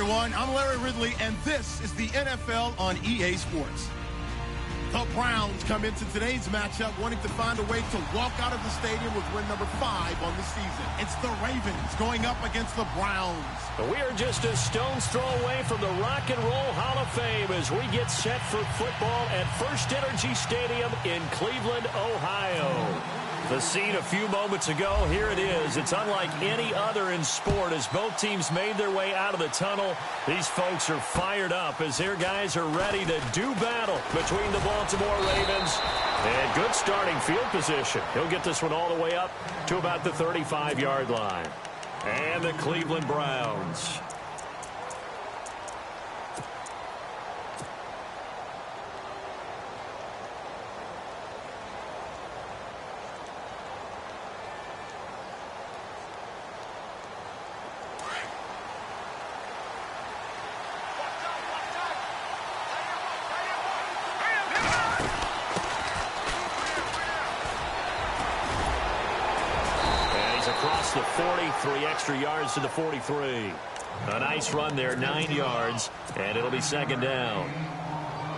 everyone. I'm Larry Ridley, and this is the NFL on EA Sports. The Browns come into today's matchup wanting to find a way to walk out of the stadium with win number 5 on the season. It's the Ravens going up against the Browns. We are just a stone's throw away from the Rock and Roll Hall of Fame as we get set for football at First Energy Stadium in Cleveland, Ohio. The scene a few moments ago, here it is. It's unlike any other in sport as both teams made their way out of the tunnel. These folks are fired up as their guys are ready to do battle between the Baltimore Ravens. And good starting field position. He'll get this one all the way up to about the 35-yard line. And the Cleveland Browns. Across the 40, 3 extra yards to the 43. A nice run there, 9 yards, and it'll be second down.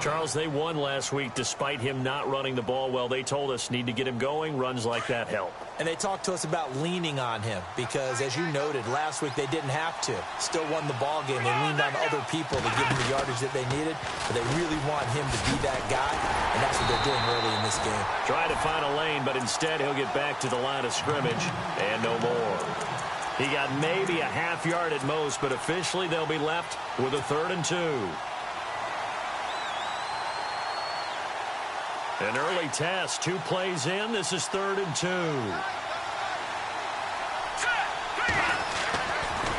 Charles, they won last week despite him not running the ball well. They told us need to get him going. Runs like that help. And they talked to us about leaning on him because, as you noted, last week they didn't have to. Still won the ball game. They leaned on other people to give them the yardage that they needed, but they really want him to be that guy, and that's what they're doing early in this game. Trying to find a lane, but instead he'll get back to the line of scrimmage and no more. He got maybe a half yard at most, but officially they'll be left with a 3rd and 2. An early test, 2 plays in. This is 3rd and 2.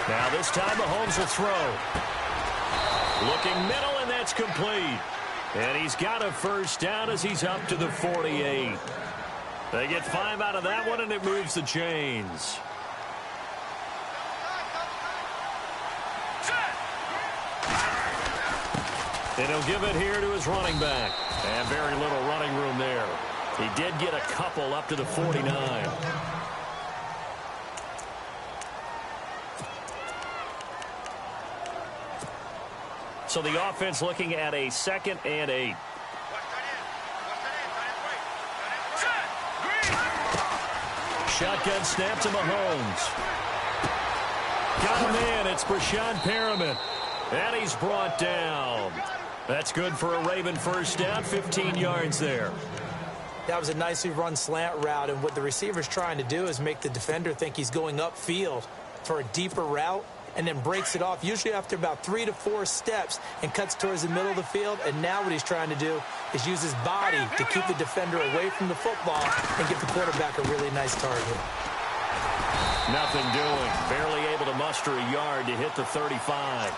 Now this time Mahomes will throw. Looking middle, and that's complete. And he's got a first down as he's up to the 48. They get 5 out of that one, and it moves the chains. And he'll give it here to his running back. And very little running room there. He did get a couple up to the 49. So the offense looking at a 2nd and 8. Shotgun snap to Mahomes. Got a man. It's Brashad Perriman. And he's brought down. That's good for a Raven first down, 15 yards there. That was a nicely run slant route, and what the receiver's trying to do is make the defender think he's going upfield for a deeper route and then breaks it off, usually after about 3 to 4 steps, and cuts towards the middle of the field. And now what he's trying to do is use his body to keep the defender away from the football and give the quarterback a really nice target. Nothing doing. Barely able to muster a yard to hit the 35.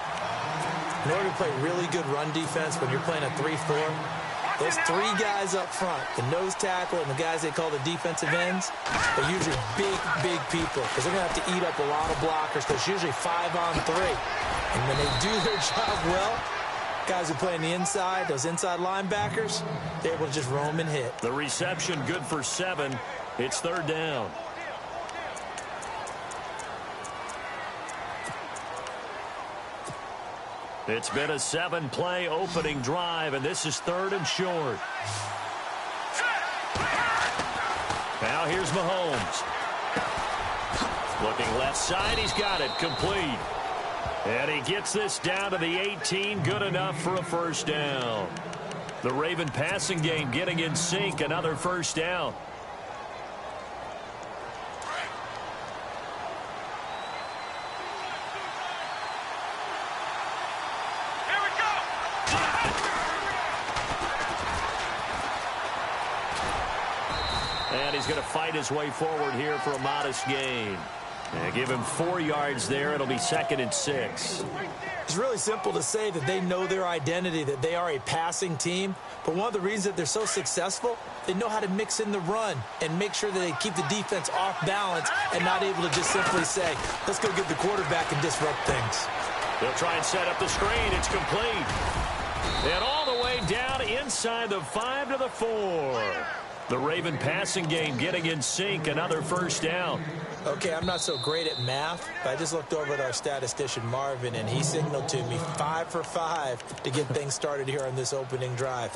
In order to play really good run defense when you're playing a 3-4, those 3 guys up front, the nose tackle and the guys they call the defensive ends, are usually big people because they're going to have to eat up a lot of blockers because it's usually 5 on 3. And when they do their job well, guys who play on the inside, those inside linebackers, they're able to just roam and hit. The reception good for 7. It's 3rd down. It's been a 7-play opening drive, and this is 3rd and short. Now here's Mahomes. Looking left side, he's got it, complete. And he gets this down to the 18, good enough for a first down. The Raven passing game getting in sync, another first down. And he's going to fight his way forward here for a modest gain. Give him 4 yards there. It'll be 2nd and 6. It's really simple to say that they know their identity, that they are a passing team. But one of the reasons that they're so successful, they know how to mix in the run and make sure that they keep the defense off balance and not able to just simply say, let's go get the quarterback and disrupt things. They'll try and set up the screen. It's complete. And all the way down inside the 5 to the 4. The Raven passing game getting in sync, another first down. Okay, I'm not so great at math, but I just looked over at our statistician, Marvin, and he signaled to me 5 for 5 to get things started here on this opening drive.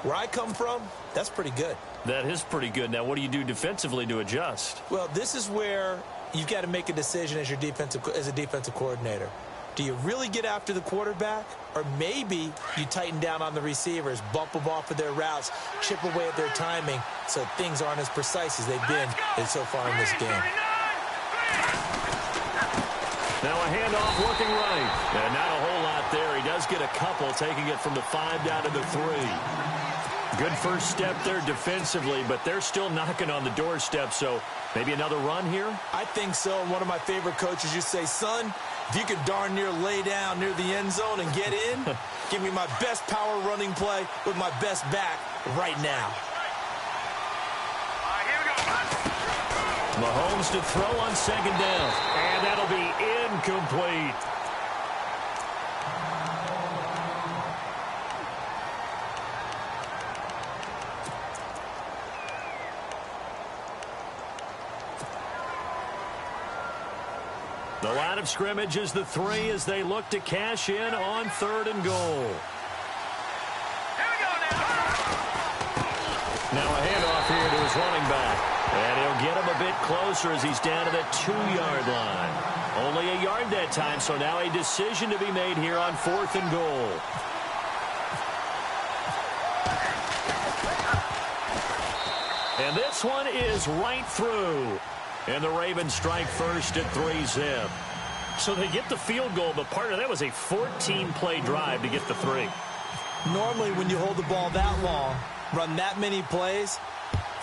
Where I come from, that's pretty good. That is pretty good. Now, what do you do defensively to adjust? Well, this is where you've got to make a decision as a defensive coordinator. Do you really get after the quarterback? Or maybe you tighten down on the receivers, bump them off of their routes, chip away at their timing so things aren't as precise as they've been so far in this game. Now a handoff looking right. And not a whole lot there. He does get a couple, taking it from the 5 down to the 3. Good first step there defensively, but they're still knocking on the doorstep, so maybe another run here? I think so. And one of my favorite coaches used to say, son, if you can darn near lay down near the end zone and get in, give me my best power running play with my best back right now. Mahomes to throw on second down, and that'll be incomplete. The line of scrimmage is the 3 as they look to cash in on 3rd and goal. Now a handoff here to his running back. And he'll get him a bit closer as he's down to the 2-yard line. Only a yard that time, so now a decision to be made here on 4th and goal. And this one is right through. And the Ravens strike first at 3-zip. So they get the field goal, but part of that was a 14-play drive to get the 3. Normally when you hold the ball that long, run that many plays,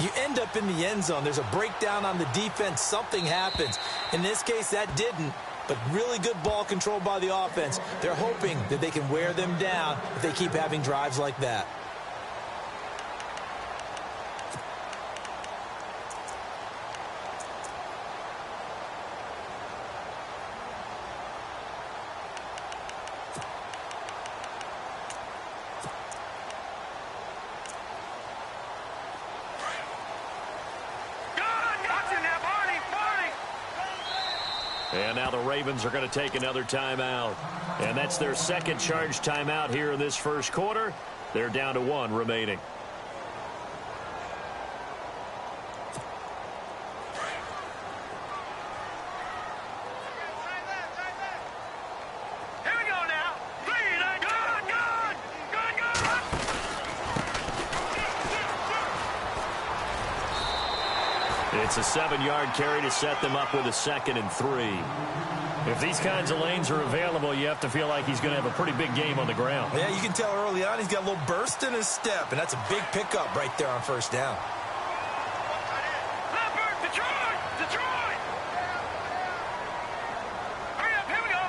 you end up in the end zone. There's a breakdown on the defense. Something happens. In this case, that didn't. But really good ball control by the offense. They're hoping that they can wear them down if they keep having drives like that. And now the Ravens are going to take another timeout. And that's their second charge timeout here in this first quarter. They're down to 1 remaining. Here we go now. It's a 7-yard carry to set them up with a 2nd and 3. If these kinds of lanes are available, you have to feel like he's going to have a pretty big game on the ground. Yeah, you can tell early on he's got a little burst in his step, and that's a big pickup right there on 1st down. Detroit! Hurry up, here we go.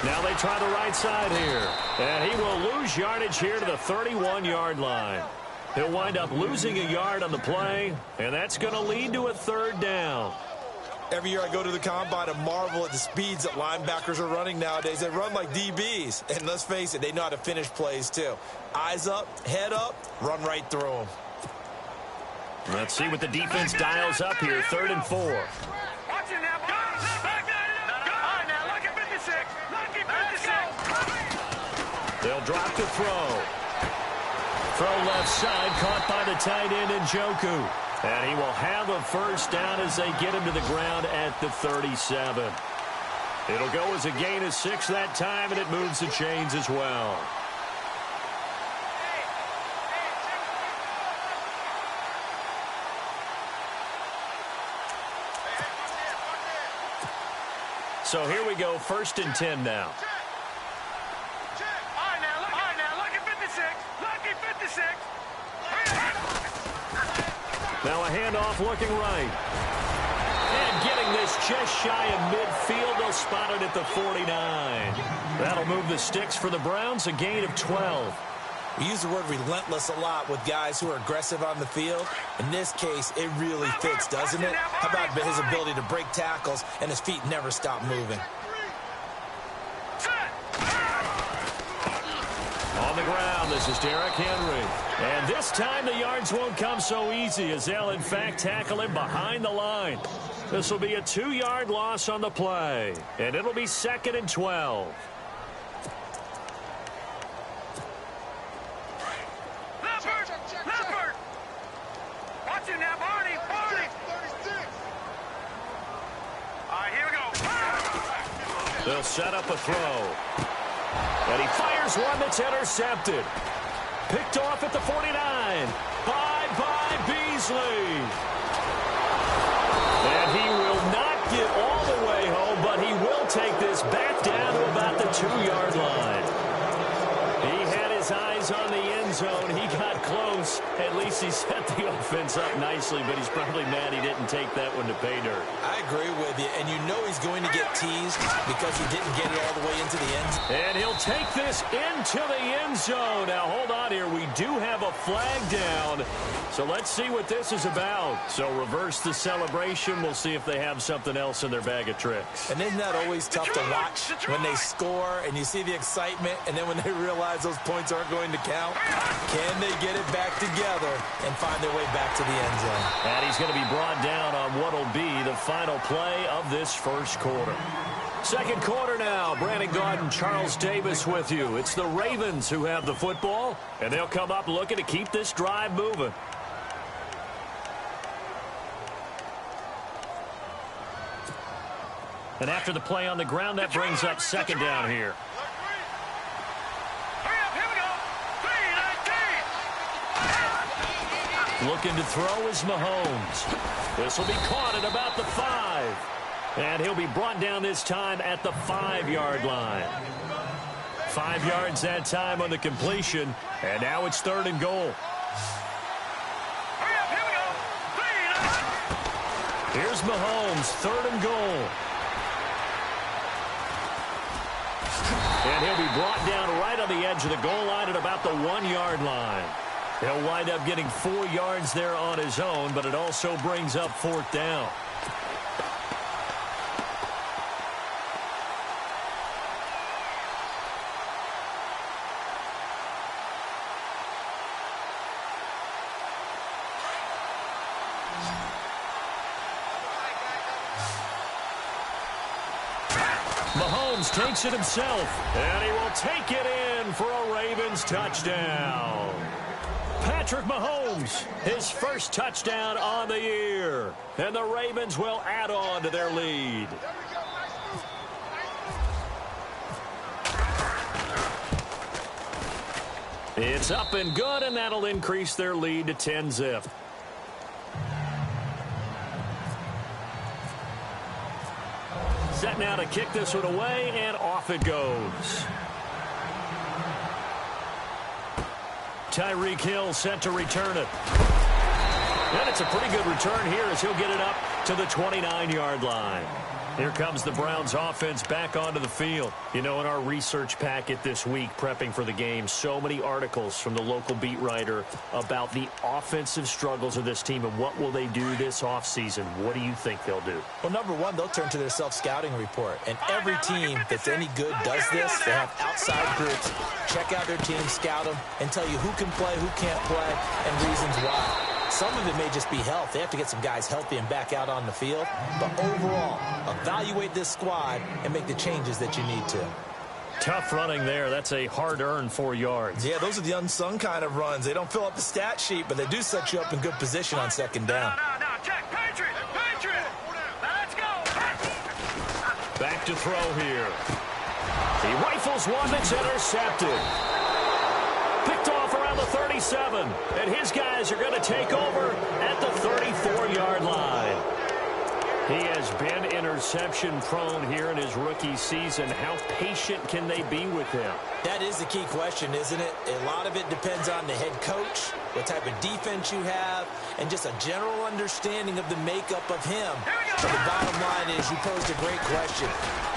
Now they try the right side here. And he will lose yardage here to the 31-yard line. He'll wind up losing a yard on the play, and that's going to lead to a 3rd down. Every year I go to the combine and marvel at the speeds that linebackers are running nowadays. They run like DBs. And let's face it, they know how to finish plays too. Eyes up, head up, run right through them. Let's see what the defense dials up here. 3rd and 4. Watch it now. Back that. All right, now, lucky 56. Lucky 56. They'll drop the throw. Throw left side, caught by the tight end Njoku. And he will have a 1st down as they get him to the ground at the 37. It'll go as a gain of 6 that time, and it moves the chains as well. So here we go, 1st and 10 now. All right, now, lucky 56. Lucky 56. Now a handoff looking right. And getting this just shy of midfield. They'll spot it at the 49. That'll move the sticks for the Browns, a gain of 12. We use the word relentless a lot with guys who are aggressive on the field. In this case, it really fits, doesn't it? How about his ability to break tackles and his feet never stop moving? On the ground. This is Derrick Henry. And this time the yards won't come so easy as they'll, in fact, tackle him behind the line. This will be a 2-yard loss on the play. And it'll be 2nd and 12. Leopard! Watch him now, Barney! Barney! 36! All right, here we go. They'll set up a throw. And he fires one that's intercepted. Picked off at the 49. By Beasley. And he will not get all the way home, but he will take this back down to about the 2-yard line. He had his eyes on the end zone. He got close. At least he set the offense up nicely, but he's probably mad he didn't take that one to pay dirt. I agree with you, and you know he's going to get teased because he didn't get it all the way into the end zone. And he'll take this into the end zone. Now, hold on here. We do have a flag down, so let's see what this is about. So reverse the celebration. We'll see if they have something else in their bag of tricks. And isn't that always tough to watch when they score and you see the excitement, and then when they realize those points aren't going to count? Can they get it back together and find their way back to the end zone? And he's going to be brought down on what will be the final play of this first quarter. Second quarter now. Brandon Gaudin, Charles Davis with you. It's the Ravens who have the football, and they'll come up looking to keep this drive moving. And after the play on the ground, that brings up second down here. Looking to throw is Mahomes. This will be caught at about the 5. And he'll be brought down this time at the 5-yard line. 5 yards that time on the completion. And now it's 3rd and goal. Here's Mahomes, 3rd and goal. And he'll be brought down right on the edge of the goal line at about the 1-yard line. He'll wind up getting 4 yards there on his own, but it also brings up 4th down. Mahomes takes it himself, and he will take it in for a Ravens touchdown. Patrick Mahomes, his first touchdown on the year. And the Ravens will add on to their lead. It's up and good, and that'll increase their lead to 10-zip. Set now to kick this one away, and off it goes. Tyreek Hill set to return it. And it's a pretty good return here as he'll get it up to the 29-yard line. Here comes the Browns offense back onto the field. You know, in our research packet this week, prepping for the game, so many articles from the local beat writer about the offensive struggles of this team and what will they do this offseason. What do you think they'll do? Well, number one, they'll turn to their self-scouting report. And every team that's any good does this. They have outside groups, check out their team, scout them, and tell you who can play, who can't play, and reasons why. Some of it may just be health. They have to get some guys healthy and back out on the field. But overall, evaluate this squad and make the changes that you need to. Tough running there. That's a hard-earned 4 yards. Yeah, those are the unsung kind of runs. They don't fill up the stat sheet, but they do set you up in good position on second down. No, check. Patriot. Now let's go. Back to throw here. He rifles one that's intercepted. Picked off around the 37. And his guys are going to take over at the 34-yard line. He has been interception-prone here in his rookie season. How patient can they be with him? That is the key question, isn't it? A lot of it depends on the head coach, what type of defense you have, and just a general understanding of the makeup of him. But the bottom line is you posed a great question.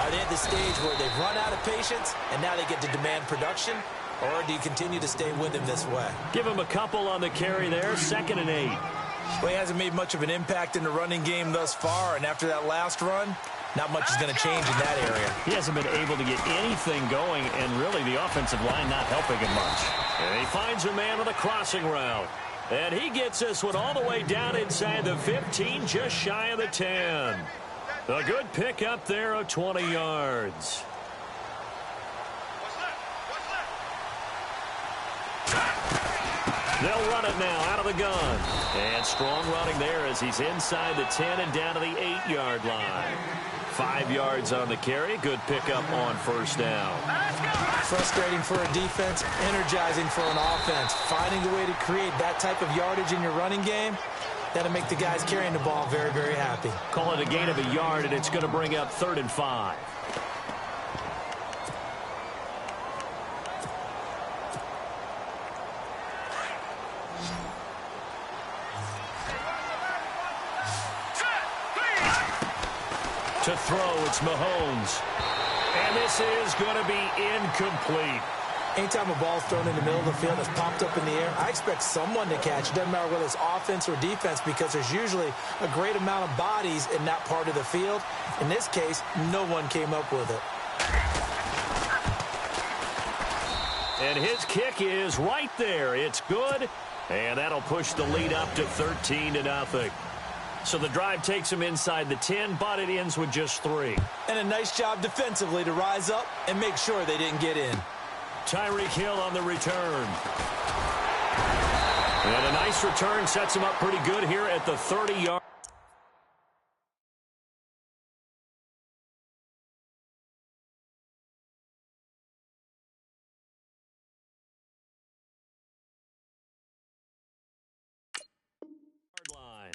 Are they at the stage where they've run out of patience and now they get to demand production? Or do you continue to stay with him this way? Give him a couple on the carry there, 2nd and 8. Well, he hasn't made much of an impact in the running game thus far, and after that last run, not much is going to change in that area. He hasn't been able to get anything going, and really the offensive line not helping him much. And he finds a man on the crossing route. And he gets this one all the way down inside the 15, just shy of the 10. A good pickup there of 20 yards. They'll run it now out of the gun. And strong running there as he's inside the 10 and down to the 8-yard line. 5 yards on the carry. Good pickup on first down. Frustrating for a defense, energizing for an offense. Finding a way to create that type of yardage in your running game, that'll make the guys carrying the ball very, very happy. Call it a gain of a yard, and it's going to bring up 3rd and 5. To throw, it's Mahomes. And this is going to be incomplete. Anytime a ball's thrown in the middle of the field, it's popped up in the air, I expect someone to catch. It doesn't matter whether it's offense or defense, because there's usually a great amount of bodies in that part of the field. In this case, no one came up with it. And his kick is right there. It's good. And that'll push the lead up to 13-0. So the drive takes him inside the 10, but it ends with just 3. And a nice job defensively to rise up and make sure they didn't get in. Tyreek Hill on the return. And a nice return sets him up pretty good here at the 30-yard. line.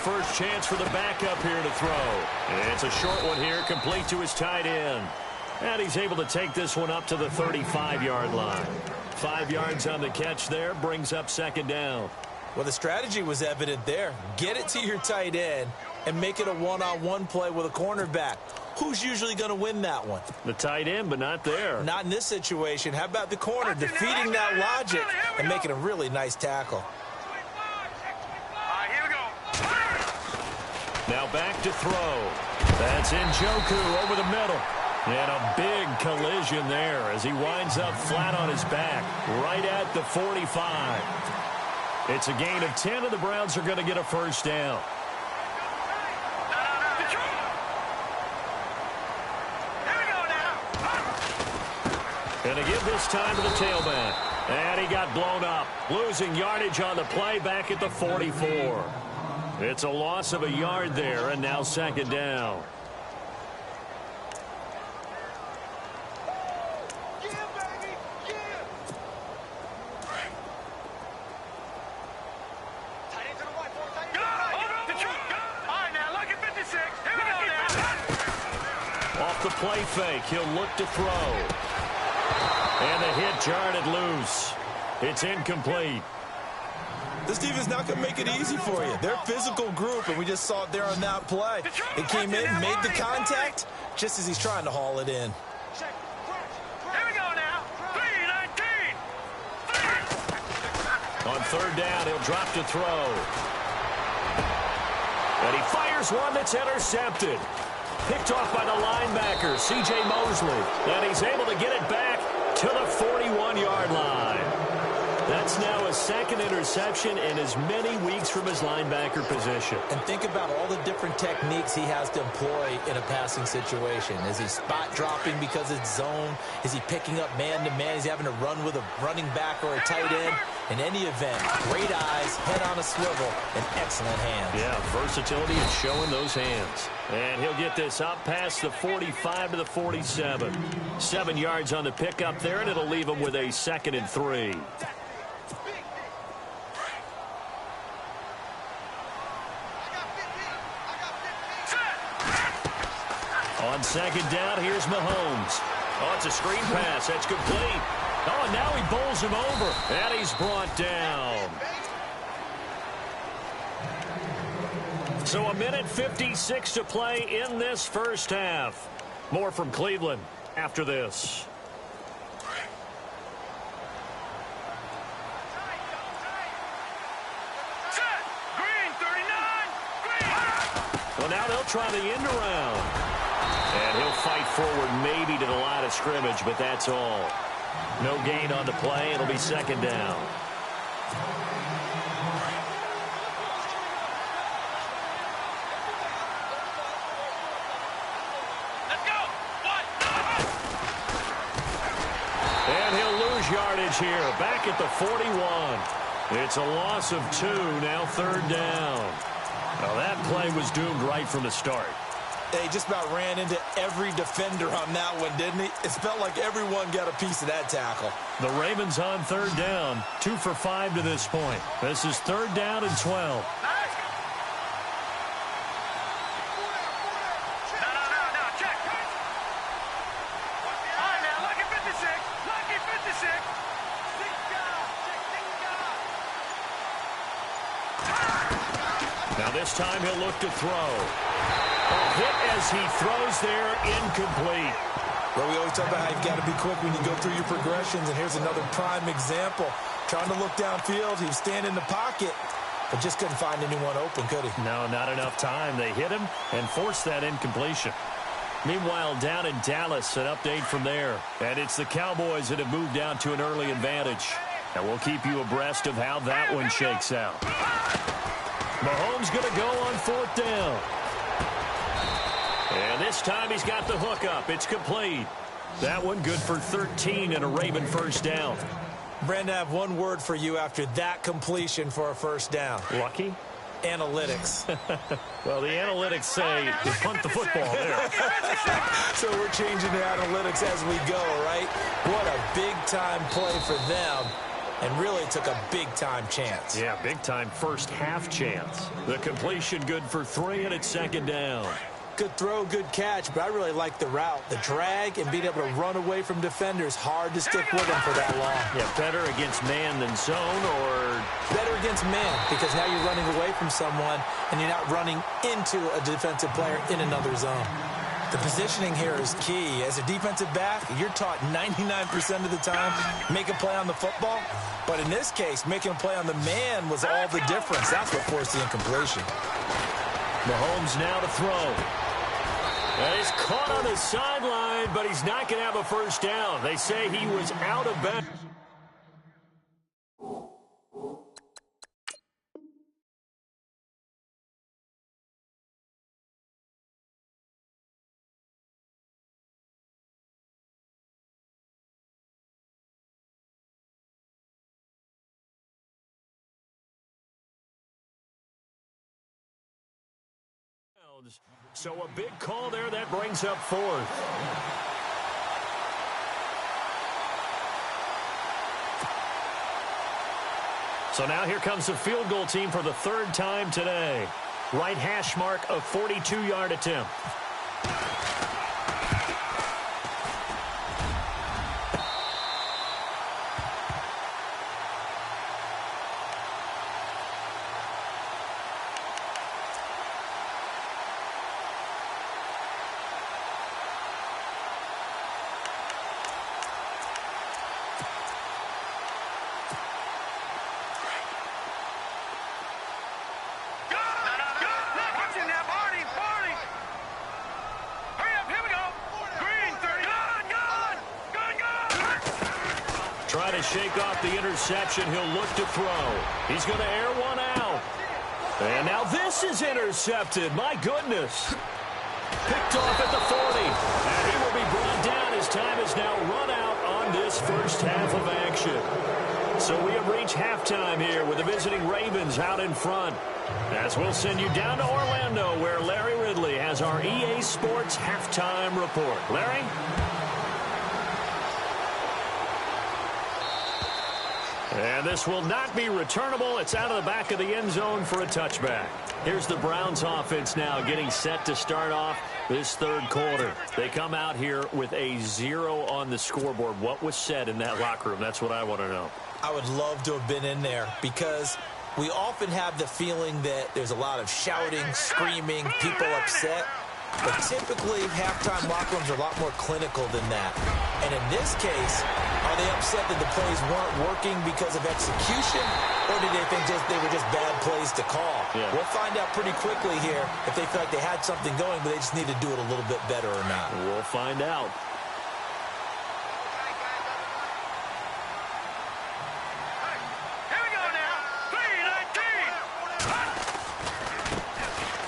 First chance for the backup here to throw. And it's a short one here, complete to his tight end. And he's able to take this one up to the 35-yard line. 5 yards on the catch there, brings up second down. Well, the strategy was evident there. Get it to your tight end and make it a one-on-one play with a cornerback. Who's usually going to win that one? The tight end, but not there. Not in this situation. How about the corner defeating that logic and making a really nice tackle? Now back to throw. That's Njoku over the middle. And a big collision there as he winds up flat on his back right at the 45. It's a gain of 10, and the Browns are going to get a first down. Going to give this time to the tailback. And he got blown up. Losing yardage on the play back at the 44. It's a loss of a yard there, and now second down. Off the play fake, he'll look to throw. And the hit jarred it loose. It's incomplete. This defense not going to make it easy for you. They're a physical group, and we just saw it there on that play. It came in, made the contact, just as he's trying to haul it in. Here we go now. 3-19. On third down, he'll drop to throw. And he fires one that's intercepted. Picked off by the linebacker, C.J. Mosley. And he's able to get it back to the 41-yard line. That's now a second interception in as many weeks from his linebacker position. And think about all the different techniques he has to employ in a passing situation. Is he spot dropping because it's zone? Is he picking up man-to-man? Is he having to run with a running back or a tight end? In any event, great eyes, head on a swivel, and excellent hands. Yeah, versatility is showing those hands. And he'll get this up past the 45 to the 47. 7 yards on the pickup there, and it'll leave him with a 2nd and 3. On second down, here's Mahomes. Oh, it's a screen pass. That's complete. Oh, and now he bowls him over. And he's brought down. So 1:56 to play in this first half. More from Cleveland after this. Well, now they'll try the end around. And he'll fight forward maybe to the line of scrimmage, but that's all. No gain on the play. It'll be second down. Let's go. And he'll lose yardage here. Back at the 41. It's a loss of 2. Now third down. Well, that play was doomed right from the start. They just about ran into every defender on that one, didn't he? It felt like everyone got a piece of that tackle. The Ravens on third down. 2 for 5 to this point. This is third down and 12. No, check. All right, now, lucky 56. Lucky 56. Now this time he'll look to throw. A hit as he throws there, incomplete. Well, we always talk about how you've got to be quick when you go through your progressions, and here's another prime example. Trying to look downfield, he was standing in the pocket, but just couldn't find anyone open, could he? No, not enough time. They hit him and forced that incompletion. Meanwhile, down in Dallas, an update from there. And it's the Cowboys that have moved down to an early advantage. And we'll keep you abreast of how that one shakes out. Mahomes going to go on fourth down. And this time he's got the hook up. It's complete. That one good for 13 and a Raven first down. Brandon, I have one word for you after that completion for a first down. Lucky? Analytics. Well, the analytics say you punt the football there. So we're changing the analytics as we go, right? What a big-time play for them. And really took a big-time chance. Yeah, big-time first-half chance. The completion good for 3, and it's second down. Good throw, good catch, but I really like the route. The drag and being able to run away from defenders, hard to stick with them for that long. Yeah, better against man than zone, or better against man, because now you're running away from someone, and you're not running into a defensive player in another zone. The positioning here is key. As a defensive back, you're taught 99% of the time, make a play on the football. But in this case, making a play on the man was all the difference. That's what forced the incompletion. Mahomes now to throw. And he's caught on the sideline, but he's not going to have a first down. They say he was out of bounds. So a big call there that brings up fourth. So now here comes the field goal team for the third time today. Right hash mark, a 42-yard attempt. Try to shake off the interception. He'll look to throw. He's going to air one out. And now this is intercepted. My goodness. Picked off at the 40. And he will be brought down. His time is now run out on this first half of action. So we have reached halftime here with the visiting Ravens out in front. As we'll send you down to Orlando, where Larry Ridley has our EA Sports halftime report. Larry? And this will not be returnable. It's out of the back of the end zone for a touchback. Here's the Browns offense now getting set to start off This third quarter, they come out here with a 0 on the scoreboard. What was said in that locker room? That's what I want to know. I would love to have been in there because we often have the feeling that there's a lot of shouting, screaming, people upset. But typically, halftime locker rooms are a lot more clinical than that. And in this case, are they upset that the plays weren't working because of execution, or did they think they were just bad plays to call? Yeah. We'll find out pretty quickly here if they feel like they had something going, but they just need to do it a little bit better or not. We'll find out.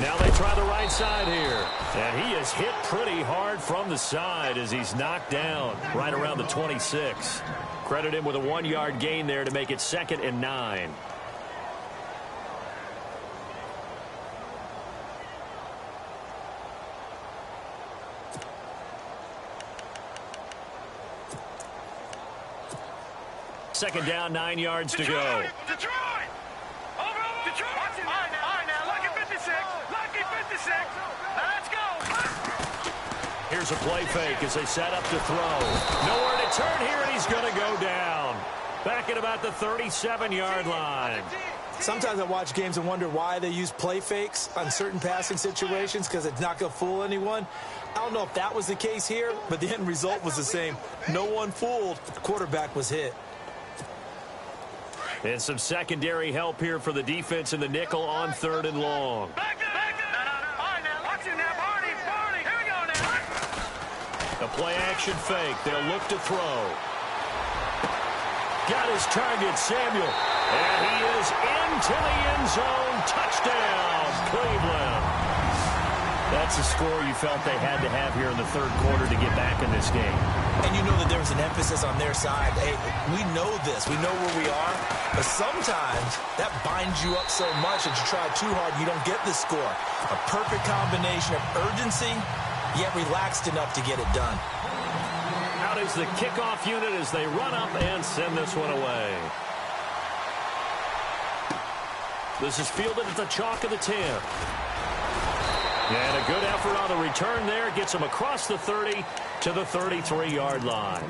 Now they try the right side here. And he is hit pretty hard from the side as he's knocked down right around the 26. Credit him with a 1-yard gain there to make it 2nd and 9. Second down, 9 yards to go. Detroit! Detroit! All right now, lucky 56. Lucky 56. Now let's go. Here's a play fake as they set up to throw. Nowhere to turn here, and he's going to go down. Back at about the 37-yard line. Sometimes I watch games and wonder why they use play fakes on certain passing situations because it's not going to fool anyone. I don't know if that was the case here, but the end result was the same. No one fooled. The quarterback was hit. And some secondary help here for the defense in the nickel on 3rd and long. Back up. All right now, watch it now, Barney. Here we go now. A play-action fake. They'll look to throw. Got his target, Samuel. And he is into the end zone. Touchdown, Cleveland. That's a score you felt they had to have here in the 3rd quarter to get back in this game. And you know that there was an emphasis on their side. Hey, we know this. We know where we are. But sometimes that binds you up so much that you try too hard and you don't get the score. A perfect combination of urgency, yet relaxed enough to get it done. Out is the kickoff unit as they run up and send this one away. This is fielded at the chalk of the 10. And a good effort on the return there. Gets them across the 30 to the 33-yard line.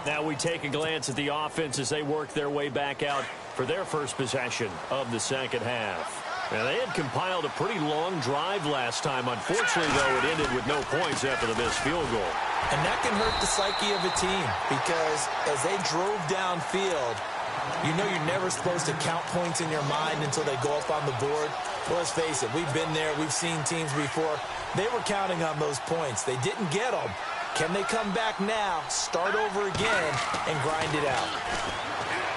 Now we take a glance at the offense as they work their way back out for their first possession of the second half. Now, they had compiled a pretty long drive last time. Unfortunately, though, it ended with no points after the missed field goal. And that can hurt the psyche of a team because as they drove downfield, you know you're never supposed to count points in your mind until they go up on the board. Well, let's face it, we've been there. We've seen teams before. They were counting on those points. They didn't get them. Can they come back now, start over again, and grind it out?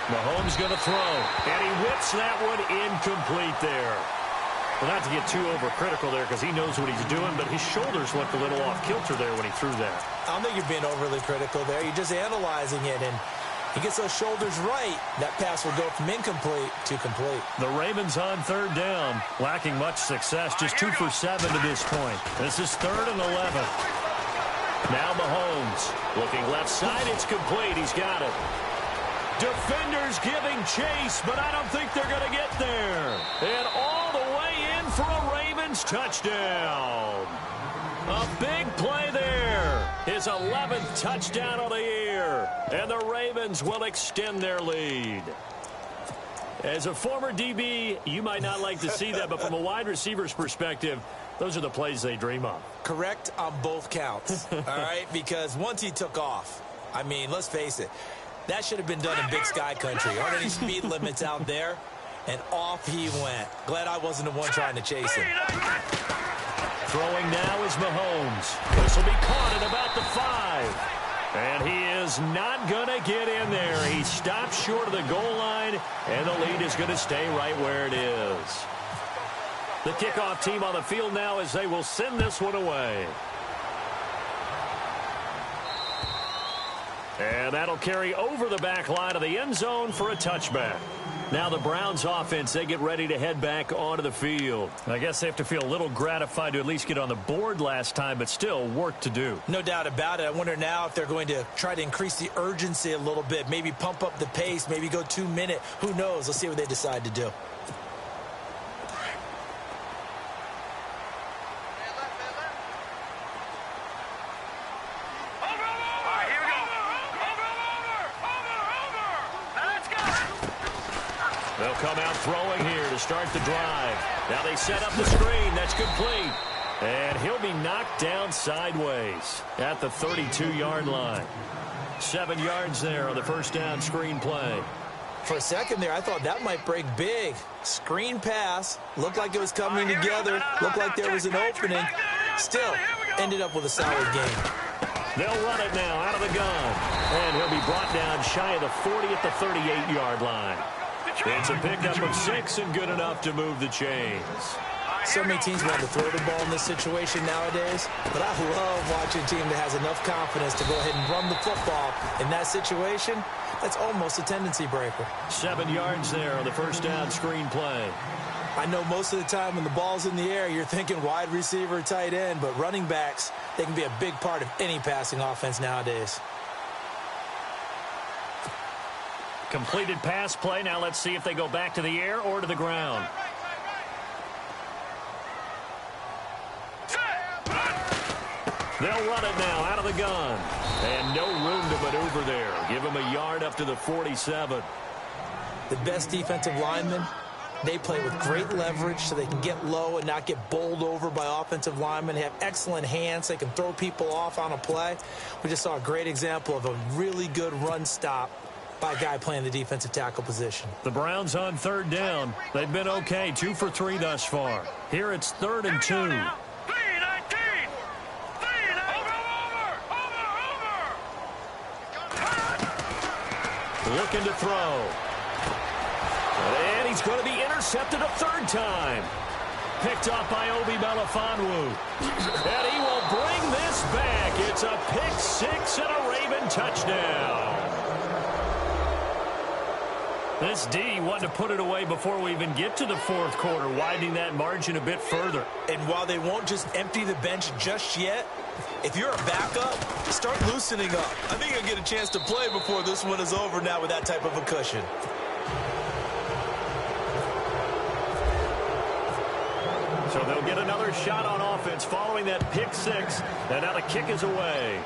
Mahomes going to throw, and he whips that one incomplete there. Well, not to get too overcritical there because he knows what he's doing, but his shoulders looked a little off kilter there when he threw that. I don't think you're being overly critical there. You're just analyzing it, and he gets those shoulders right. That pass will go from incomplete to complete. The Ravens on 3rd down, lacking much success, just 2 for 7 to this point. This is 3rd and 11. Now Mahomes looking left side. It's complete. He's got it. Defenders giving chase, but I don't think they're going to get there. And all the way in for a Ravens touchdown. A big play there. His 11th touchdown of the year. And the Ravens will extend their lead. As a former DB, you might not like to see that, but from a wide receiver's perspective, those are the plays they dream of. Correct on both counts, all right? Because once he took off, I mean, let's face it, that should have been done in Big Sky Country. Aren't any speed limits out there? And off he went. Glad I wasn't the one trying to chase him. Throwing now is Mahomes. This will be caught at about the 5. And he is not going to get in there. He stops short of the goal line, and the lead is going to stay right where it is. The kickoff team on the field now as they will send this one away. And that'll carry over the back line of the end zone for a touchback. Now the Browns offense, they get ready to head back onto the field. I guess they have to feel a little gratified to at least get on the board last time, but still work to do. No doubt about it. I wonder now if they're going to try to increase the urgency a little bit, maybe pump up the pace, maybe go 2 minute. Who knows? Let's see what they decide to do. They'll come out throwing here to start the drive. Now they set up the screen. That's complete. And he'll be knocked down sideways at the 32-yard line. 7 yards there on the first down screen play. For a second there, I thought that might break big. Screen pass. Looked like it was coming together. Looked like there was an opening. Still, ended up with a solid game. They'll run it now out of the gun. And he'll be brought down shy of the 40 at the 38-yard line. It's a pickup of 6 and good enough to move the chains. So many teams want to throw the ball in this situation nowadays, but I love watching a team that has enough confidence to go ahead and run the football. In that situation, that's almost a tendency breaker. 7 yards there on the first down screen play. I know most of the time when the ball's in the air, you're thinking wide receiver, tight end, but running backs, they can be a big part of any passing offense nowadays. Completed pass play. Now let's see if they go back to the air or to the ground. They'll run it now out of the gun. And no room to maneuver there. Give him a yard up to the 47. The best defensive linemen, they play with great leverage so they can get low and not get bowled over by offensive linemen. They have excellent hands. They can throw people off on a play. We just saw a great example of a really good run stop by a guy playing the defensive tackle position. The Browns on third down. They've been okay, 2 for 3 thus far. Here it's 3rd and 2. Looking to throw. And he's going to be intercepted a 3rd time. Picked off by Obi Melifonwu. And he will bring this back. It's a pick 6 and a Raven touchdown. This D wanted to put it away before we even get to the 4th quarter, widening that margin a bit further. And while they won't just empty the bench just yet, if you're a backup, start loosening up. I think you'll get a chance to play before this one is over now with that type of a cushion. So they'll get another shot on offense following that pick 6. And now the kick is away.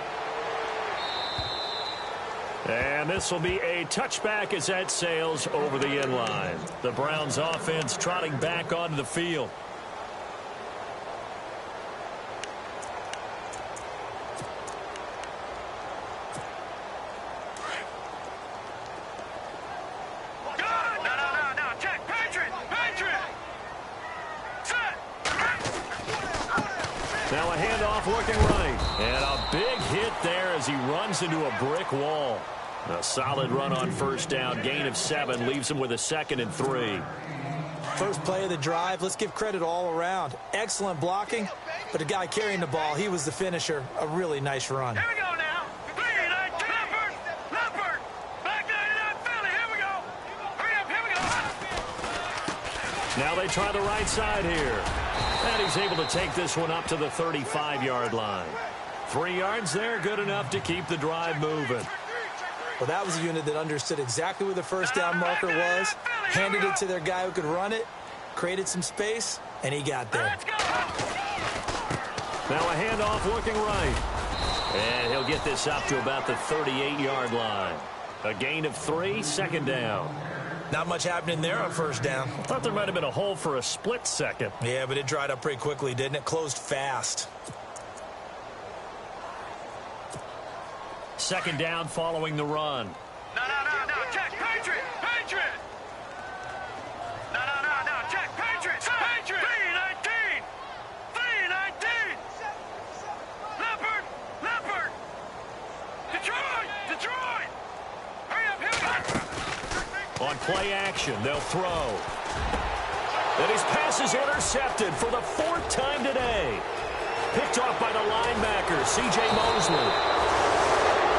And this will be a touchback as that sails over the end line. The Browns offense trotting back onto the field. Now a handoff looking right. And a big hit there as he runs into a brick wall. A solid run on first down. Gain of 7 leaves him with a 2nd and 3. First play of the drive. Let's give credit all around. Excellent blocking, but the guy carrying the ball, he was the finisher. A really nice run. Here we go now. Leopard. Back 99 Philly. Here we go. Hurry up. Here we go. Now they try the right side here. And he's able to take this one up to the 35-yard line. 3 yards there, good enough to keep the drive moving. Well, that was a unit that understood exactly where the first down marker was, handed it to their guy who could run it, created some space, and he got there. Now a handoff looking right. And he'll get this up to about the 38-yard line. A gain of 3, 2nd down. Not much happening there on first down. I thought there might have been a hole for a split second. Yeah, but it dried up pretty quickly, didn't it? Closed fast. 2nd down following the run. No. Check. Patriot. No. Check. Patriot. B-19. Leopard. Detroit. Hurry up. Here we go. On play action, they'll throw. And his pass is intercepted for the 4th time today. Picked off by the linebacker, C.J. Mosley.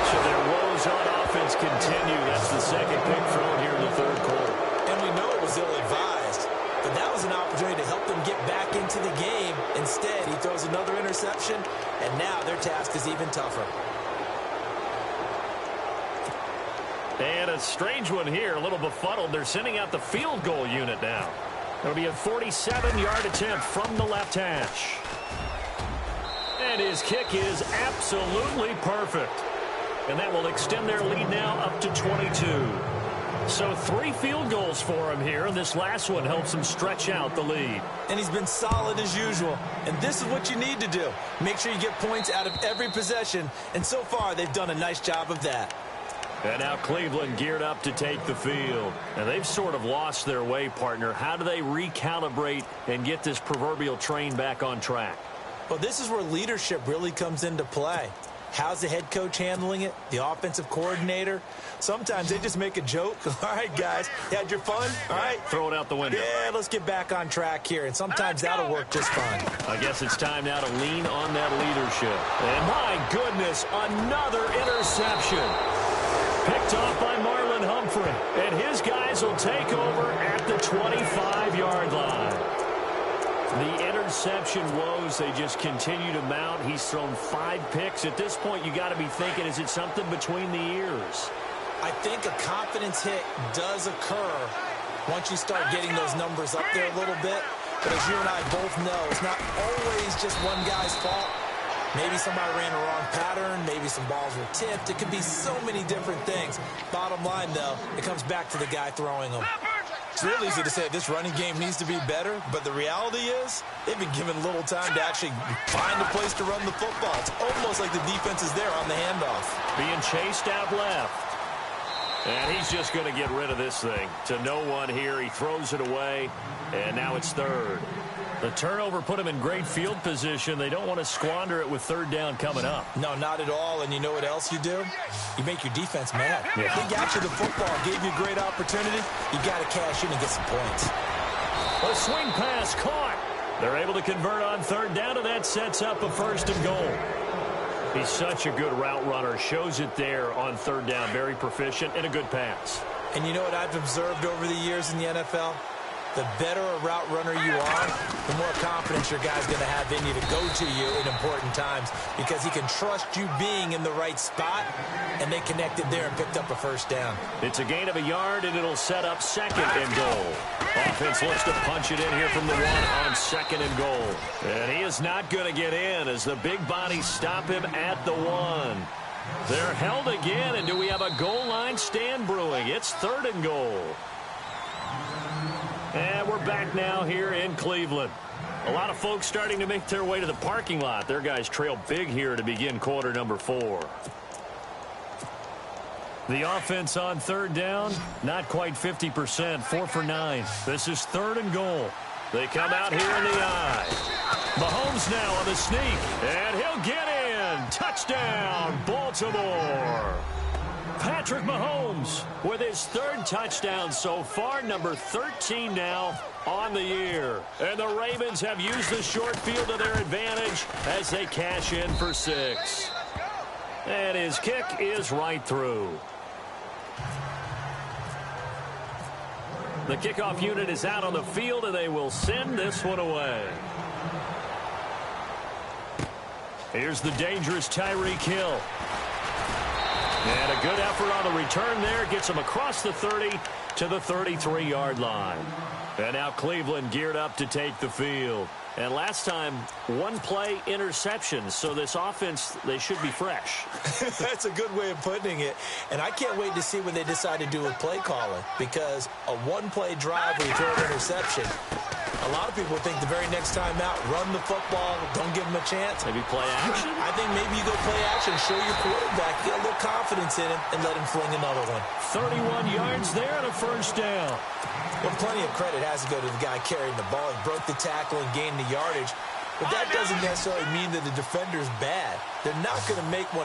So their woes on offense continue. That's the 2nd pick thrown here in the 3rd quarter. And we know it was ill-advised, but that was an opportunity to help them get back into the game. Instead, he throws another interception, and now their task is even tougher. And a strange one here, a little befuddled. They're sending out the field goal unit now. It'll be a 47-yard attempt from the left hash. And his kick is absolutely perfect. And that will extend their lead now up to 22. So 3 field goals for him here, and this last one helps him stretch out the lead. And he's been solid as usual. And this is what you need to do. Make sure you get points out of every possession. And so far, they've done a nice job of that. And now Cleveland geared up to take the field. And they've sort of lost their way, partner. How do they recalibrate and get this proverbial train back on track? Well, this is where leadership really comes into play. How's the head coach handling it? The offensive coordinator? Sometimes they just make a joke. All right, guys, you had your fun? All right. Throw it out the window. Yeah, let's get back on track here. And sometimes that'll work just fine. I guess it's time now to lean on that leadership. And my goodness, another interception. Picked off by Marlon Humphrey. And his guys will take over at the 25-yard line. The interception woes, they just continue to mount. He's thrown 5 picks. At this point, you got to be thinking, is it something between the ears? I think a confidence hit does occur once you start getting those numbers up there a little bit. But as you and I both know, it's not always just one guy's fault. Maybe somebody ran a wrong pattern. Maybe some balls were tipped. It could be so many different things. Bottom line, though, it comes back to the guy throwing them. It's real easy to say this running game needs to be better, but the reality is they've been given little time to actually find a place to run the football. It's almost like the defense is there on the handoff. Being chased out left. And he's just going to get rid of this thing. To no one here. He throws it away, and now it's third. The turnover put him in great field position. They don't want to squander it with third down coming up. No, not at all. And you know what else you do? You make your defense mad. Yeah. They got you the football, gave you a great opportunity. You got to cash in and get some points. A swing pass caught. They're able to convert on third down, and that sets up a 1st and goal. He's such a good route runner. Shows it there on third down. Very proficient and a good pass. And you know what I've observed over the years in the NFL? The better a route runner you are, the more confidence your guy's going to have in you to go to you in important times because he can trust you being in the right spot, and they connected there and picked up a 1st down. It's a gain of a yard, and it'll set up 2nd and goal. Offense looks to punch it in here from the 1 on 2nd and goal. And he is not going to get in as the big bodies stop him at the 1. They're held again, and do we have a goal line stand brewing? It's 3rd and goal. And we're back now here in Cleveland. A lot of folks starting to make their way to the parking lot. Their guys trail big here to begin quarter number 4. The offense on third down, not quite 50%, 4 for 9. This is 3rd and goal. They come out here in the eye. Mahomes now on the sneak, and he'll get in. Touchdown, Baltimore. Patrick Mahomes with his 3rd touchdown so far, number 13 now on the year. And the Ravens have used the short field to their advantage as they cash in for 6. And his kick is right through. The kickoff unit is out on the field, and they will send this one away. Here's the dangerous Tyreek Hill. And a good effort on the return there. Gets him across the 30 to the 33-yard line. And now Cleveland geared up to take the field. And last time, 1-play interception. So this offense, they should be fresh. That's a good way of putting it. And I can't wait to see what they decide to do with play calling. Because a 1-play drive where you throw an interception, a lot of people think the very next time out, run the football, don't give them a chance. Maybe play action? I think maybe you go play action, show your quarterback, get a little confidence in him, and let him fling another one. 31 yards there and a 1st down. Well, plenty of credit has to go to the guy carrying the ball. He broke the tackle and gained the yardage. But that doesn't necessarily mean that the defender's bad. They're not going to make 100%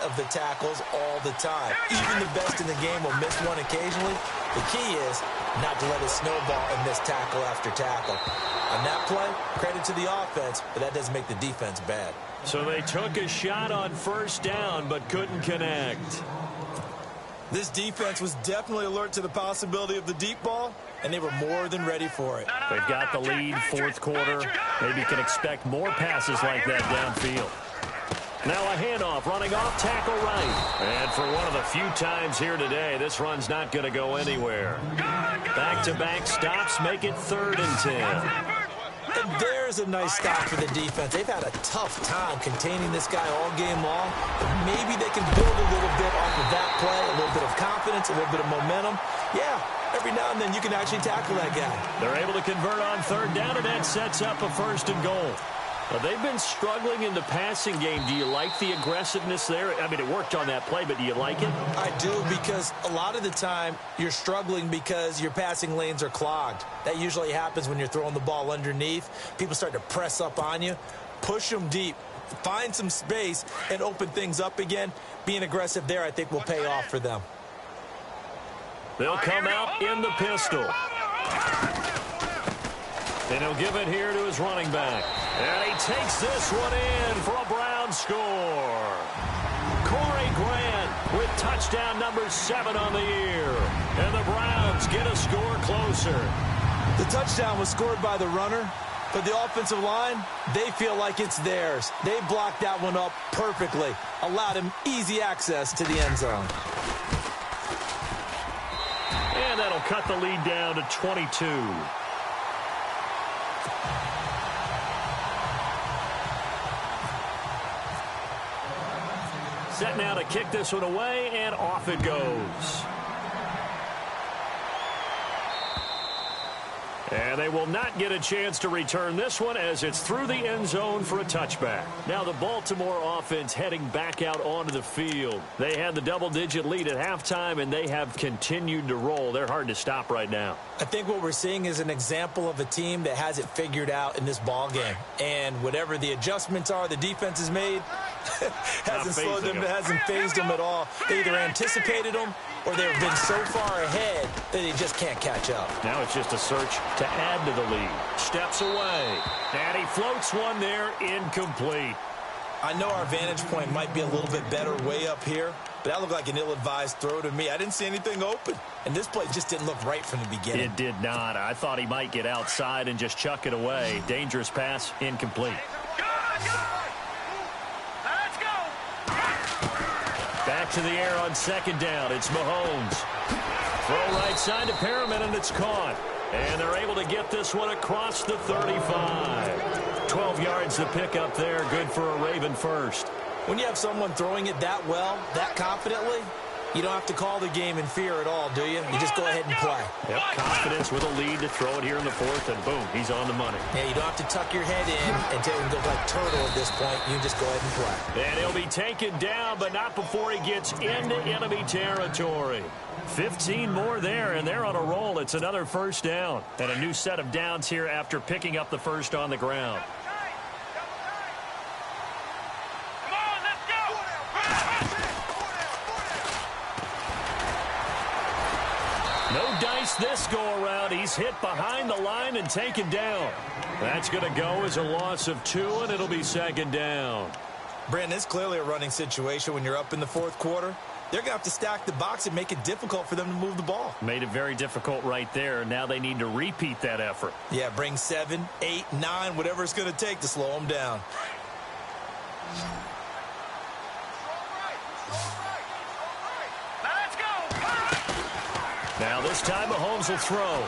of the tackles all the time. Even the best in the game will miss one occasionally. The key is not to let it snowball and miss tackle after tackle. On that play, credit to the offense, but that doesn't make the defense bad. So they took a shot on 1st down but couldn't connect. This defense was definitely alert to the possibility of the deep ball, and they were more than ready for it. They've got the lead, 4th quarter. Maybe can expect more passes like that downfield. Now a handoff, running off tackle right. And for one of the few times here today, this run's not going to go anywhere. Back-to-back stops make it 3rd and 10. And there's a nice stop for the defense. They've had a tough time containing this guy all game long. But maybe they can build a little bit off of that play, a little bit of confidence, a little bit of momentum. Yeah, every now and then you can actually tackle that guy. They're able to convert on third down, and that sets up a 1st and goal. Well, they've been struggling in the passing game. Do you like the aggressiveness there? I mean, it worked on that play, but do you like it? I do, because a lot of the time you're struggling because your passing lanes are clogged. That usually happens when you're throwing the ball underneath. People start to press up on you. Push them deep. Find some space and open things up again. Being aggressive there, I think, will pay off for them. They'll come out in the pistol. And he'll give it here to his running back. And he takes this one in for a Brown score. Corey Grant with touchdown number 7 on the year. And the Browns get a score closer. The touchdown was scored by the runner, but the offensive line, they feel like it's theirs. They blocked that one up perfectly, allowed him easy access to the end zone. And that'll cut the lead down to 22. Set now to kick this one away, and off it goes. And they will not get a chance to return this one as it's through the end zone for a touchback. Now the Baltimore offense heading back out onto the field. They had the double-digit lead at halftime, and they have continued to roll. They're hard to stop right now. I think what we're seeing is an example of a team that has it figured out in this ball game. And whatever the adjustments are the defense has made, hasn't slowed them, hasn't phased them at all. They either anticipated them or they've been so far ahead that they just can't catch up. Now it's just a search to add to the lead. Steps away. And he floats one there, incomplete. I know our vantage point might be a little bit better way up here, but that looked like an ill-advised throw to me. I didn't see anything open, and this play just didn't look right from the beginning. It did not. I thought he might get outside and just chuck it away. Dangerous pass, incomplete. Let's go. Back to the air on 2nd down. It's Mahomes. Throw right side to Perriman, and it's caught. And they're able to get this one across the 35. 12 yards to pick up there. Good for a Raven first. When you have someone throwing it that well, that confidently, you don't have to call the game in fear at all, do you? You just go ahead and play. Yep, confidence with a lead to throw it here in the 4th, and boom, he's on the money. Yeah, you don't have to tuck your head in and go like turtle at this point. You just go ahead and play. And he'll be taken down, but not before he gets into enemy territory. 15 more there, and they're on a roll. It's another 1st down. And a new set of downs here after picking up the 1st on the ground. Come on, let's go. No dice this go-around. He's hit behind the line and taken down. That's going to go as a loss of 2, and it'll be 2nd down. Brandon, it's clearly a running situation when you're up in the 4th quarter. They're going to have to stack the box and make it difficult for them to move the ball. Made it very difficult right there. Now they need to repeat that effort. Yeah, bring 7, 8, 9, whatever it's going to take to slow them down. Let's go. Now this time Mahomes will throw.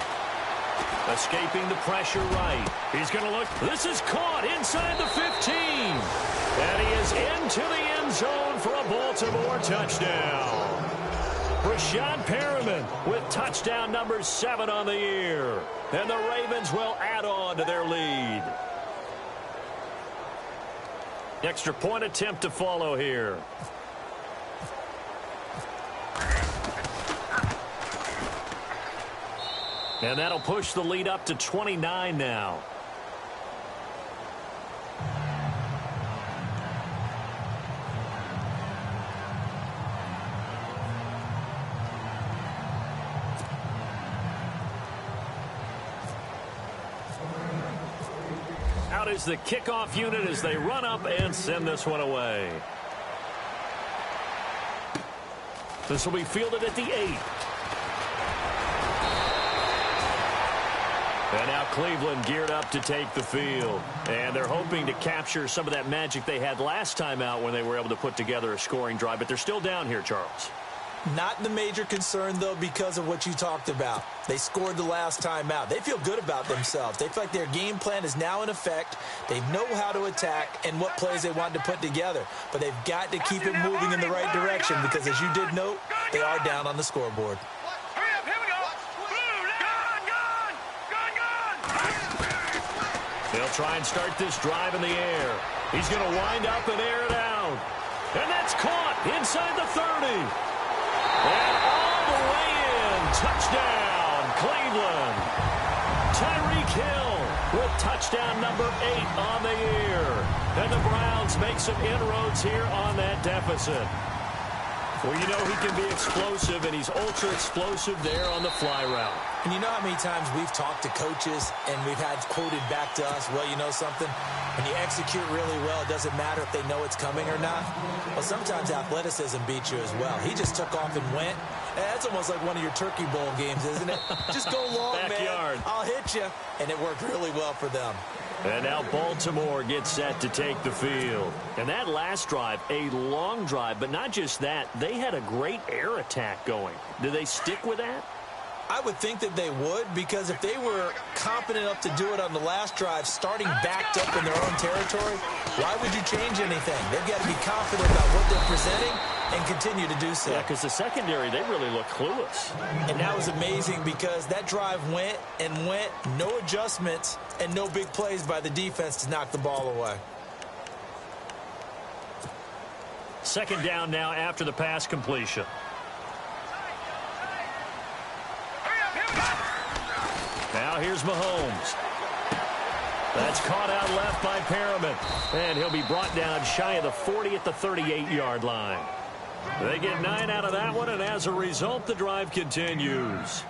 Escaping the pressure right. He's going to look. This is caught inside the 15. And he is into the end zone for a Baltimore touchdown. Rashad Perriman with touchdown number 7 on the year. And the Ravens will add on to their lead. Extra point attempt to follow here. And that'll push the lead up to 29 now. Out is the kickoff unit as they run up and send this one away. This will be fielded at the 8. And now Cleveland geared up to take the field. And they're hoping to capture some of that magic they had last time out when they were able to put together a scoring drive. But they're still down here, Charles. Not the major concern, though, because of what you talked about. They scored the last time out. They feel good about themselves. They feel like their game plan is now in effect. They know how to attack and what plays they want to put together. But they've got to keep it moving in the right direction because, as you did note, they are down on the scoreboard. They'll try and start this drive in the air. He's going to wind up and air it out. And that's caught inside the 30. And all the way in. Touchdown, Cleveland. Tyreek Hill with touchdown number 8 on the year. And the Browns make some inroads here on that deficit. Well, you know he can be explosive, and he's ultra-explosive there on the fly route. And you know how many times we've talked to coaches and we've had quoted back to us, well, you know something? When you execute really well, it doesn't matter if they know it's coming or not. Well, sometimes athleticism beats you as well. He just took off and went. That's almost like one of your Turkey Bowl games, isn't it? Just go long, Backyard. man. I'll hit you. And it worked really well for them. And now Baltimore gets set to take the field. And that last drive, a long drive, but not just that. They had a great air attack going. Do they stick with that? I would think that they would, because if they were competent enough to do it on the last drive, starting backed up in their own territory, why would you change anything? They've got to be confident about what they're presenting and continue to do so. Yeah, because the secondary, they really look clueless. And that was amazing because that drive went and went, no adjustments, and no big plays by the defense to knock the ball away. Second down now after the pass completion. Now here's Mahomes. That's caught out left by Perriman. And he'll be brought down shy of the 40 at the 38-yard line. They get 9 out of that one, and as a result, the drive continues.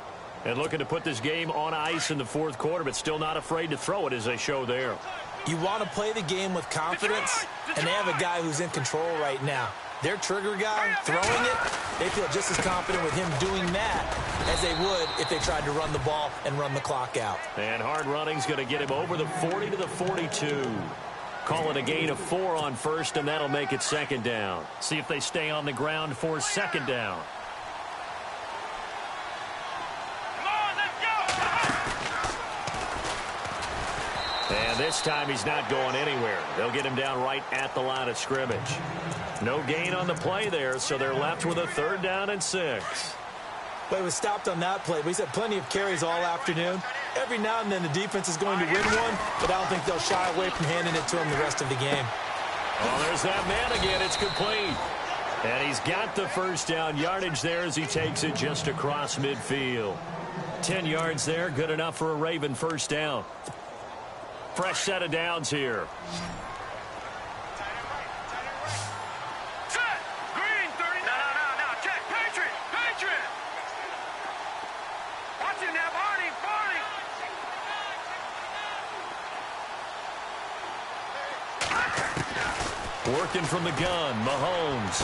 And looking to put this game on ice in the fourth quarter, but still not afraid to throw it as they show there. You want to play the game with confidence, and they have a guy who's in control right now. Their trigger guy, throwing it, they feel just as confident with him doing that as they would if they tried to run the ball and run the clock out. And hard running's going to get him over the 40 to the 42. Call it a gain of 4 on first, and that'll make it second down. See if they stay on the ground for second down. And this time he's not going anywhere. They'll get him down right at the line of scrimmage. No gain on the play there, so they're left with a third down and 6. Well, he was stopped on that play, but he's had plenty of carries all afternoon. Every now and then the defense is going to win one, but I don't think they'll shy away from handing it to him the rest of the game. Oh, there's that man again. It's complete. And he's got the first down yardage there as he takes it just across midfield. 10 yards there, good enough for a Raven first down. Fresh set of downs here. Set! Green, 30. No. Check. Patriot. Watch him now, Barney. Working from the gun, Mahomes.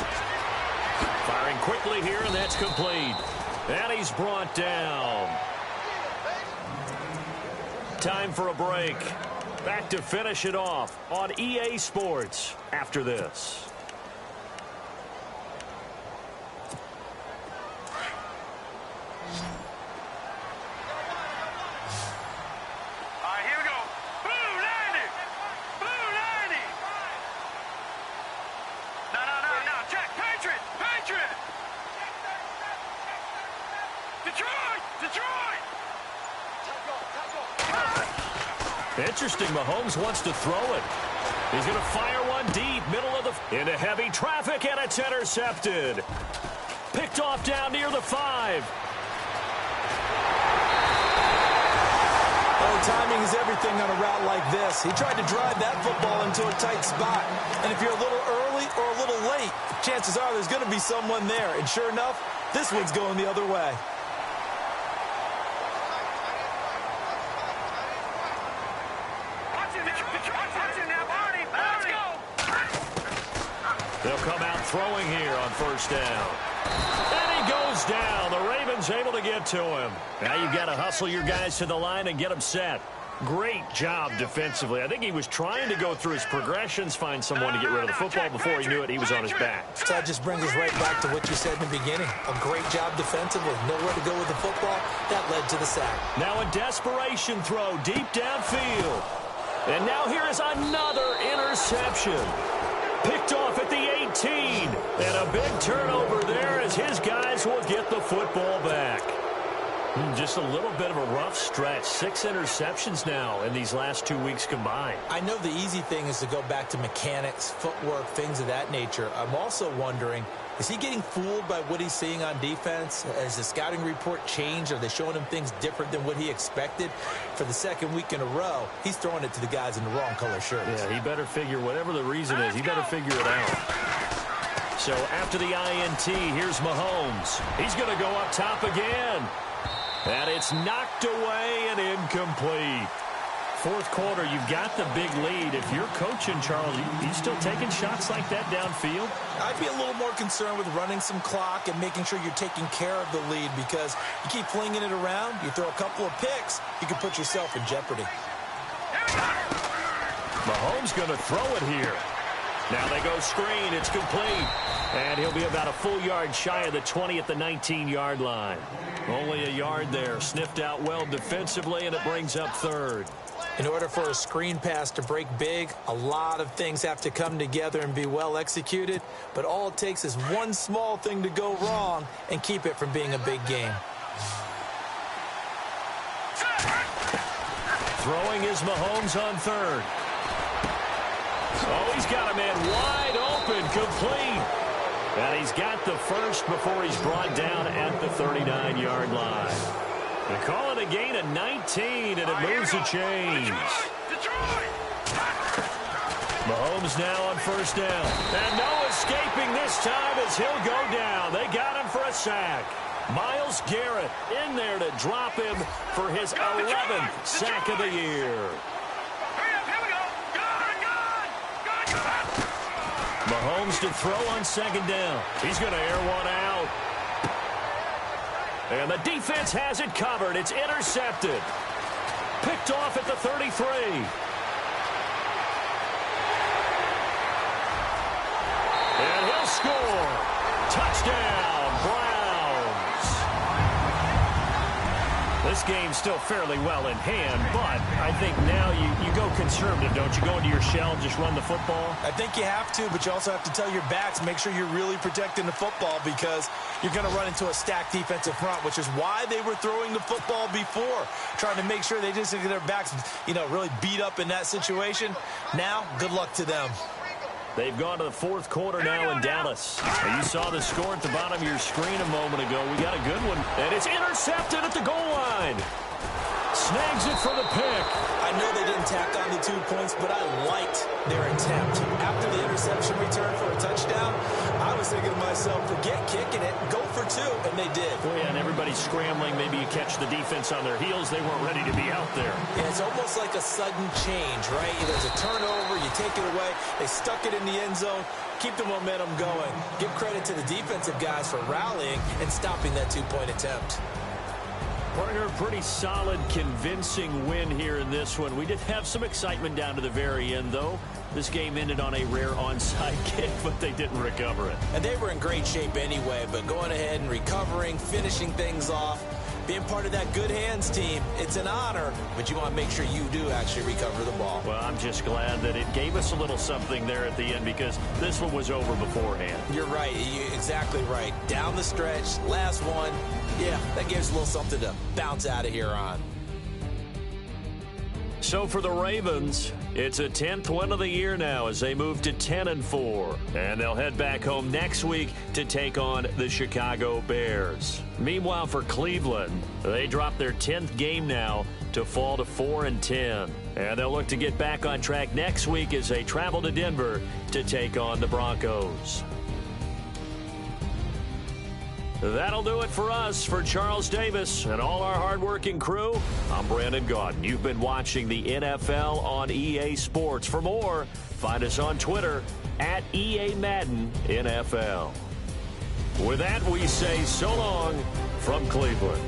Firing quickly here, and that's complete. And he's brought down. Time for a break. Back to finish it off on EA Sports after this. All right, here we go. Blue 90. No. Check. Patriot. Detroit. Interesting, Mahomes wants to throw it. He's going to fire one deep, middle of the... into heavy traffic, and it's intercepted. Picked off down near the 5. Oh, timing is everything on a route like this. He tried to drive that football into a tight spot. And if you're a little early or a little late, chances are there's going to be someone there. And sure enough, this one's going the other way. They'll come out throwing here on first down. And he goes down. The Ravens able to get to him. Now you've got to hustle your guys to the line and get them set. Great job defensively. I think he was trying to go through his progressions, find someone to get rid of the football. Before he knew it, he was on his back. So that just brings us right back to what you said in the beginning. A great job defensively. Nowhere to go with the football. That led to the sack. Now a desperation throw deep downfield. And now here is another interception. Picked off at the 18. And a big turnover there as his guys will get the football back. Just a little bit of a rough stretch. 6 interceptions now in these last 2 weeks combined. I know the easy thing is to go back to mechanics, footwork, things of that nature. I'm also wondering, is he getting fooled by what he's seeing on defense? Has the scouting report changed? Are they showing him things different than what he expected? For the second week in a row, he's throwing it to the guys in the wrong color shirts. Yeah, he better figure, whatever the reason is, he better figure it out. So after the INT, here's Mahomes. He's going to go up top again. And it's knocked away and incomplete. Fourth quarter, you've got the big lead. If you're coaching, Charles, you still taking shots like that downfield? I'd be a little more concerned with running some clock and making sure you're taking care of the lead, because you keep flinging it around, you throw a couple of picks, you can put yourself in jeopardy. Mahomes going to throw it here. Now they go screen. It's complete. And he'll be about a full yard shy of the 20 at the 19-yard line. Only a yard there. Sniffed out well defensively, and it brings up third. In order for a screen pass to break big, a lot of things have to come together and be well executed. But all it takes is one small thing to go wrong and keep it from being a big game. Throwing is Mahomes on third. Oh, he's got a man wide open, complete. And he's got the first before he's brought down at the 39-yard line. They call it a gain of 19, and it moves the chains. Mahomes now on first down. And no escaping this time as he'll go down. They got him for a sack. Myles Garrett in there to drop him for his 11th sack of the year. Mahomes to throw on second down. He's going to air one out. And the defense has it covered. It's intercepted. Picked off at the 33. And he'll score. Touchdown, Browns. This game's still fairly well in hand, but I think now you go conservative, don't you? Go into your shell and just run the football? I think you have to, but you also have to tell your backs, make sure you're really protecting the football, because you're going to run into a stacked defensive front, which is why they were throwing the football before, trying to make sure they just get their backs, really beat up in that situation. Now, good luck to them. They've gone to the fourth quarter now in Dallas. And you saw the score at the bottom of your screen a moment ago. We got a good one. And it's intercepted at the goal line. Snags it for the pick. I know they didn't tack on the 2 points, but I liked their attempt. After the interception return for a touchdown, I was thinking to myself, forget kicking it, go for 2, and they did. Oh, yeah, and everybody's scrambling. Maybe you catch the defense on their heels. They weren't ready to be out there. Yeah, it's almost like a sudden change, right? There's a turnover, you take it away, they stuck it in the end zone, keep the momentum going. Give credit to the defensive guys for rallying and stopping that 2-point attempt. Partner, a pretty solid, convincing win here in this one. We did have some excitement down to the very end, though. This game ended on a rare onside kick, but they didn't recover it. And they were in great shape anyway, but going ahead and recovering, finishing things off, being part of that good hands team, it's an honor, but you want to make sure you do actually recover the ball. Well, I'm just glad that it gave us a little something there at the end, because this one was over beforehand. You're right. You're exactly right. Down the stretch, last one. Yeah, that gives a little something to bounce out of here on. So for the Ravens, it's a 10th win of the year now as they move to 10-4. And they'll head back home next week to take on the Chicago Bears. Meanwhile, for Cleveland, they drop their 10th game now to fall to 4-10. And they'll look to get back on track next week as they travel to Denver to take on the Broncos. That'll do it for us. For Charles Davis and all our hardworking crew, I'm Brandon Gaudin. You've been watching the NFL on EA Sports. For more, find us on Twitter at EA Madden NFL. With that, we say so long from Cleveland.